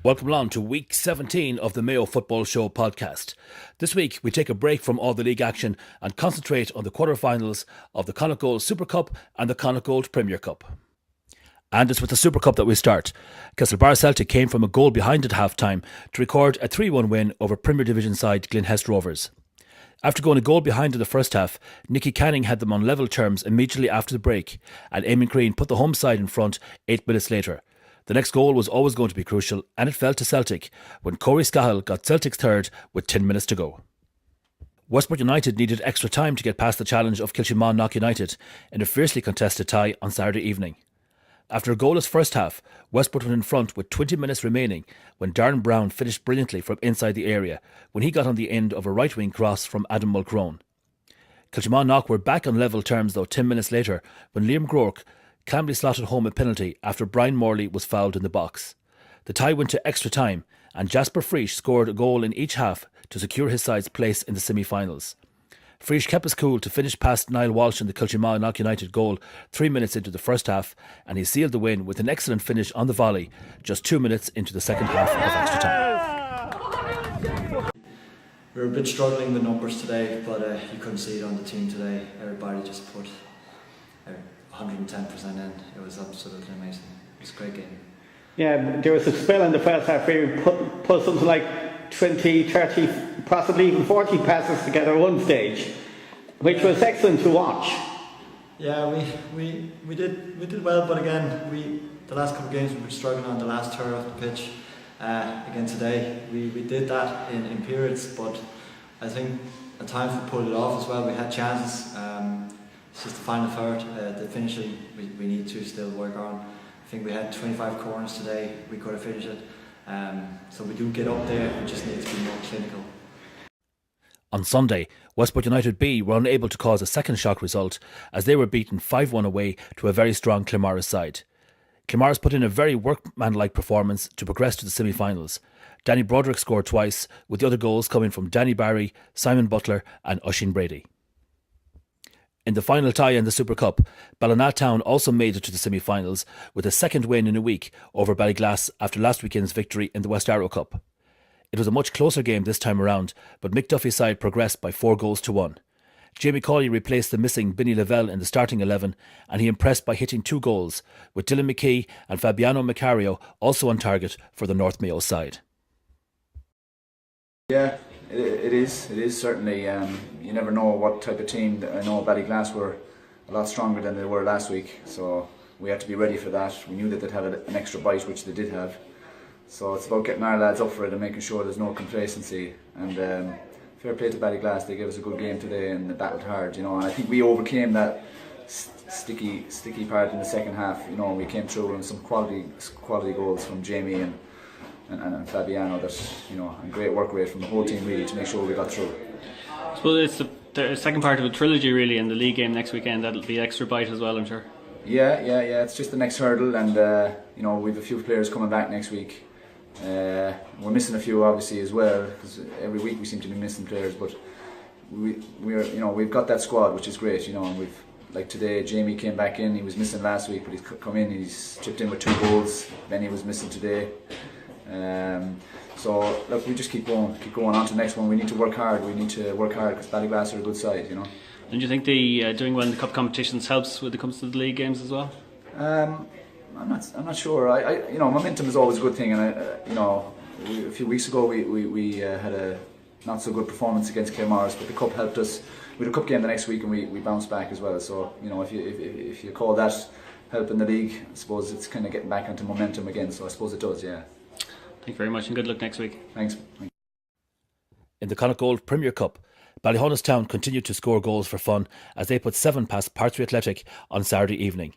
Welcome along to week 17 of the Mayo Football Show podcast. This week we take a break from all the league action and concentrate on the quarter-finals of the Connacht Gold Super Cup and the Connacht Gold Premier Cup. And it's with the Super Cup that we start. Castlebar Celtic came from a goal behind at half-time to record a 3-1 win over Premier Division side Glenhest Rovers. After going a goal behind in the first half, Nicky Canning had them on level terms immediately after the break, and Eamon Green put the home side in front 8 minutes later. The next goal was always going to be crucial, and it fell to Celtic when Corey Scahill got Celtic's third with 10 minutes to go. Westport United needed extra time to get past the challenge of Kiltimagh United in a fiercely contested tie on Saturday evening. After a goalless first half, Westport went in front with 20 minutes remaining when Darren Brown finished brilliantly from inside the area when he got on the end of a right-wing cross from Adam Mulcrone. Kiltimagh were back on level terms though 10 minutes later when Liam Groarke calmly slotted home a penalty after Brian Morley was fouled in the box. The tie went to extra time and Jasper Frisch scored a goal in each half to secure his side's place in the semi-finals. Frisch kept us cool to finish past Niall Walsh in the Kiltimagh United goal 3 minutes into the first half, and he sealed the win with an excellent finish on the volley just 2 minutes into the second half of extra time. We were a bit struggling with numbers today, but you couldn't see it on the team today. Everybody just put 110% in. It was absolutely amazing. It was a great game. Yeah, there was a spell in the first half where we put something like 20, 30, possibly even 40 passes together at one stage, which was excellent to watch. Yeah, we did well, but again, the last couple of games we were struggling on the last third of the pitch. Again today, we did that in periods, but I think at times we pulled it off as well. We had chances. It's just the final third, the finishing we need to still work on. I think we had 25 corners today. We could have finished it. So we do get up there, we just need to be more clinical. On Sunday, Westport United B were unable to cause a second shock result as they were beaten 5-1 away to a very strong Clamara side. Clamara's put in a very workmanlike performance to progress to the semi-finals. Danny Broderick scored twice, with the other goals coming from Danny Barry, Simon Butler and Oisin Brady. In the final tie in the Super Cup, Ballinatown also made it to the semi-finals with a second win in a week over Ballyglass after last weekend's victory in the West Arrow Cup. It was a much closer game this time around, but Mick Duffy's side progressed by 4-1. Jamie Cawley replaced the missing Binny Lavelle in the starting 11, and he impressed by hitting 2 goals, with Dylan McKee and Fabiano Macario also on target for the North Mayo side. Yeah, it is certainly. You never know what type of team. I know Ballyglass were a lot stronger than they were last week, so we had to be ready for that. We knew that they'd have an extra bite, which they did have. So it's about getting our lads up for it and making sure there's no complacency. And fair play to Ballyglass, they gave us a good game today and they battled hard, and I think we overcame that sticky part in the second half. We came through with some quality goals from Jamie and Fabiano, and great work rate from the whole team really to make sure we got through. I suppose it's the second part of a trilogy really in the league game next weekend. That'll be extra bite as well, I'm sure. Yeah. It's just the next hurdle, and we've a few players coming back next week. We're missing a few obviously as well, because every week we seem to be missing players. But we've got that squad, which is great. And we've, like today, Jamie came back in. He was missing last week, but he's come in. He's chipped in with 2 goals. Benny was missing today. So look, we just keep going on to the next one. We need to work hard because Ballyglass are a good side, And do you think the doing well in the cup competitions helps when it comes to the league games as well? I'm not sure. Momentum is always a good thing, and a few weeks ago we had a not so good performance against Kilmarnock, but the cup helped us. We had a cup game the next week and we bounced back as well. So if you call that helping the league, I suppose it's kind of getting back into momentum again. So I suppose it does, yeah. Thank you very much and good luck next week. Thanks. In the Connacht Gold Premier Cup, Ballyhonnestown continued to score goals for fun as they put 7 past Partry Athletic on Saturday evening.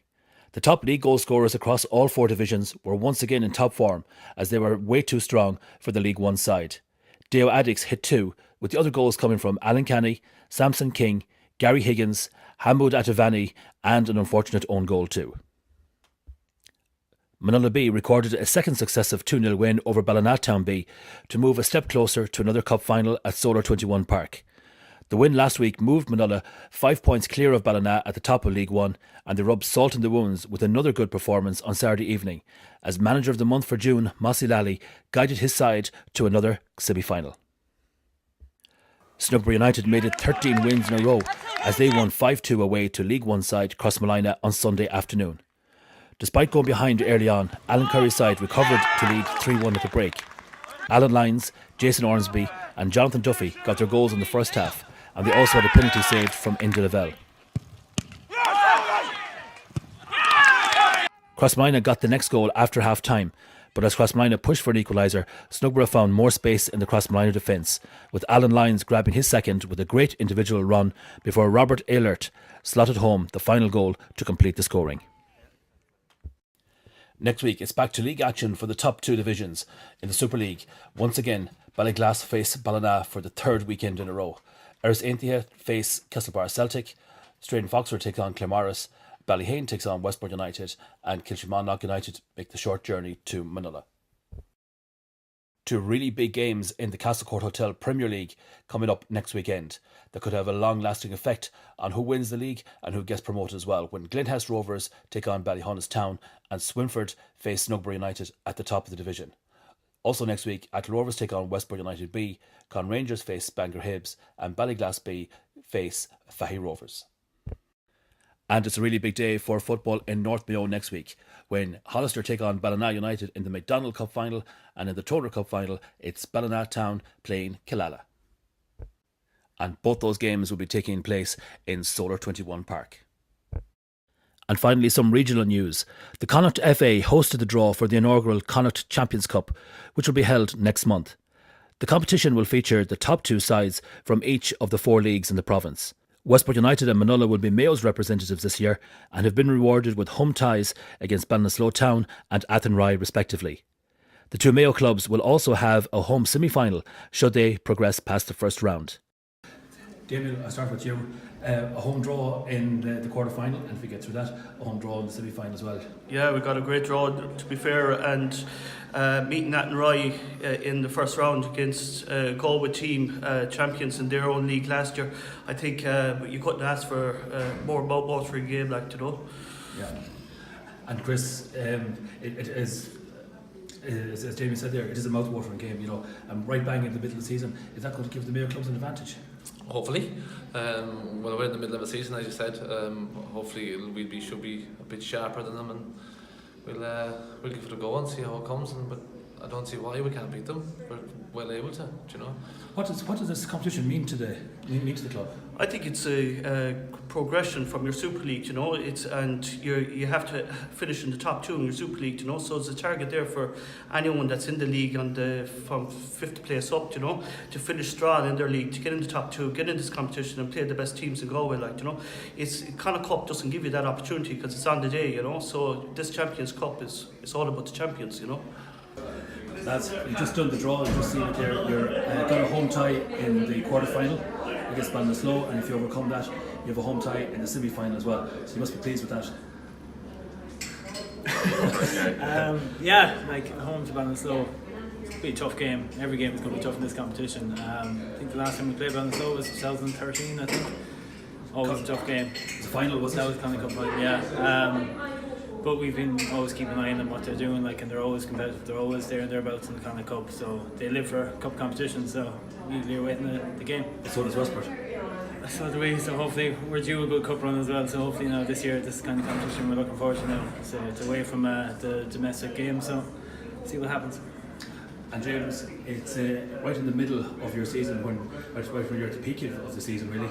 The top league goal scorers across all 4 divisions were once again in top form as they were way too strong for the League One side. Deo Addix hit 2, with the other goals coming from Alan Canny, Samson King, Gary Higgins, Hamoud Atavani and an unfortunate own goal too. Manila B recorded a second successive 2-0 win over Ballinatown B to move a step closer to another cup final at Solar 21 Park. The win last week moved Manola 5 points clear of Ballina at the top of League One, and they rubbed salt in the wounds with another good performance on Saturday evening, as manager of the month for June, Mossy Lally, guided his side to another semi-final. Snugbury United made it 13 wins in a row as they won 5-2 away to League One side Crossmolina on Sunday afternoon. Despite going behind early on, Alan Curry's side recovered to lead 3-1 at the break. Alan Lyons, Jason Ormsby and Jonathan Duffy got their goals in the first half, and they also had a penalty saved from Inda Lavelle. Crossmolina got the next goal after half-time, but as Crossmolina pushed for an equaliser, Snugburgh found more space in the Crossmolina defence, with Alan Lyons grabbing his second with a great individual run before Robert Ehlert slotted home the final goal to complete the scoring. Next week, it's back to league action for the top two divisions in the Super League. Once again, Ballyglass face Ballina for the third weekend in a row. Eris Ainthia face Castlebar Celtic, Straden Foxford take on Claremorris, Ballyhane takes on Westport United, and Kilshemonlock United make the short journey to Manola. Two really big games in the Castlecourt Hotel Premier League coming up next weekend that could have a long-lasting effect on who wins the league and who gets promoted as well, when Glenhess Rovers take on Ballyhonus Town and Swinford face Snugbury United at the top of the division. Also next week, Achill Rovers take on Westport United B, Con Rangers face Bangor Hibs, and Ballyglass B face Fahy Rovers. And it's a really big day for football in North Mayo next week, when Hollister take on Ballina United in the McDonald Cup final, and in the Toner Cup final, it's Ballina Town playing Killala. And both those games will be taking place in Solar 21 Park. And finally, some regional news. The Connacht FA hosted the draw for the inaugural Connacht Champions Cup, which will be held next month. The competition will feature the top two sides from each of the four leagues in the province. Westport United and Manola will be Mayo's representatives this year and have been rewarded with home ties against Ballinasloe Town and Athenry respectively. The two Mayo clubs will also have a home semi-final should they progress past the first round. Damien, I'll start with you. A home draw in the quarter-final, and if we get through that, a home draw in the semi-final as well. Yeah, we got a great draw, to be fair, and meeting Athenry in the first round against Galway team, champions in their own league last year. I think you couldn't ask for more mouth-watering game, like, you know. Yeah. And Chris, it is, as Jamie said there, it is a mouth-watering game, you know, and right bang in the middle of the season. Is that going to give the Mayo clubs an advantage? Hopefully. Well, we're in the middle of a season, as you said. Hopefully we should be a bit sharper than them, and we'll give it a go and see how it comes. But I don't see why we can't beat them. We're well able to, you know. What does this competition mean to the club? I think it's a progression from your Super League, you know. You have to finish in the top two in your Super League, you know. So it's a target there for anyone that's in the league from fifth place up, you know, to finish strong in their league, to get in the top two, get in this competition and play the best teams in Galway, like, you know. Connacht Cup doesn't give you that opportunity because it's on the day, you know. So this Champions Cup is all about the champions, you know. You've just done the draw, you've just seen it there. You've got a home tie in the quarter-final against Ballinasloe, and if you overcome that, you have a home tie in the semi-final as well. So you must be pleased with that. Yeah, like home to Ballinasloe, it's going to be a tough game. Every game is going to be tough in this competition. I think the last time we played Ballinasloe was 2013, I think. Always a tough game. The final, wasn't it? That was kind of Cup final, yeah. But we've been always keeping an eye on them, what they're doing, like, and they're always competitive. They're always there and thereabouts in the Connacht Cup, so they live for cup competition. So usually you're waiting the game. So does Westport. So do we. So hopefully we're due a good cup run as well. So hopefully this year this kind of competition we're looking forward to now. So it's away from the domestic game. So see what happens. And James, it's right in the middle of your season when you're at the peak of the season, really,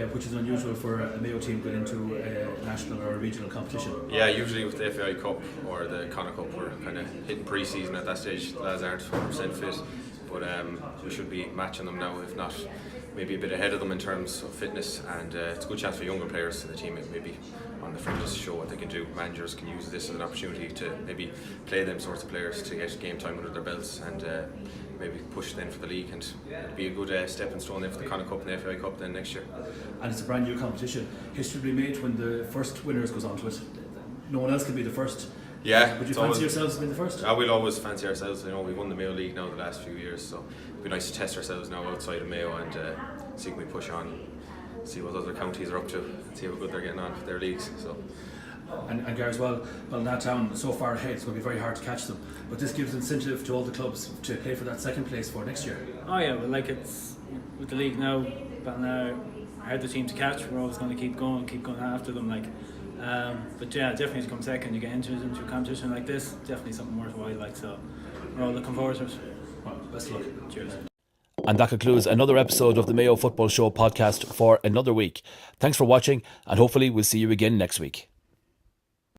which is unusual for a Mayo team going into a national or a regional competition. Yeah, usually with the FAI Cup or the Connacht Cup, we're kind of hitting pre-season at that stage. The lads aren't 100% fit, but we should be matching them now, if not maybe a bit ahead of them in terms of fitness, and it's a good chance for younger players in the team maybe on the fringes to show what they can do. Managers can use this as an opportunity to maybe play them sorts of players to get game time under their belts and maybe push them for the league, and be a good stepping stone then for the Connacht Cup and the FAI Cup then next year. And it's a brand new competition. History will be made when the first winners goes on to it. No one else can be the first Yeah. Would you it's fancy always- yourselves to be the first? We'll always fancy ourselves. You know, we've won the Mayo League now the last few years, so it'd be nice to test ourselves now outside of Mayo and see if we push on, see what other counties are up to, and see how good they're getting on with their leagues. So. And Gary as well, that town so far ahead, it's going to be very hard to catch them. But this gives incentive to all the clubs to play for that second place for next year. Oh yeah, well, like it's with the league now, Ballina are the team to catch. We're always going to keep going after them. Like, but yeah, definitely to come second, you get into a competition like this, definitely something worthwhile. Like, so we're all looking forward to it. Well, best of luck. Cheers. And that concludes another episode of the Mayo Football Show podcast for another week. Thanks for watching, and hopefully we'll see you again next week.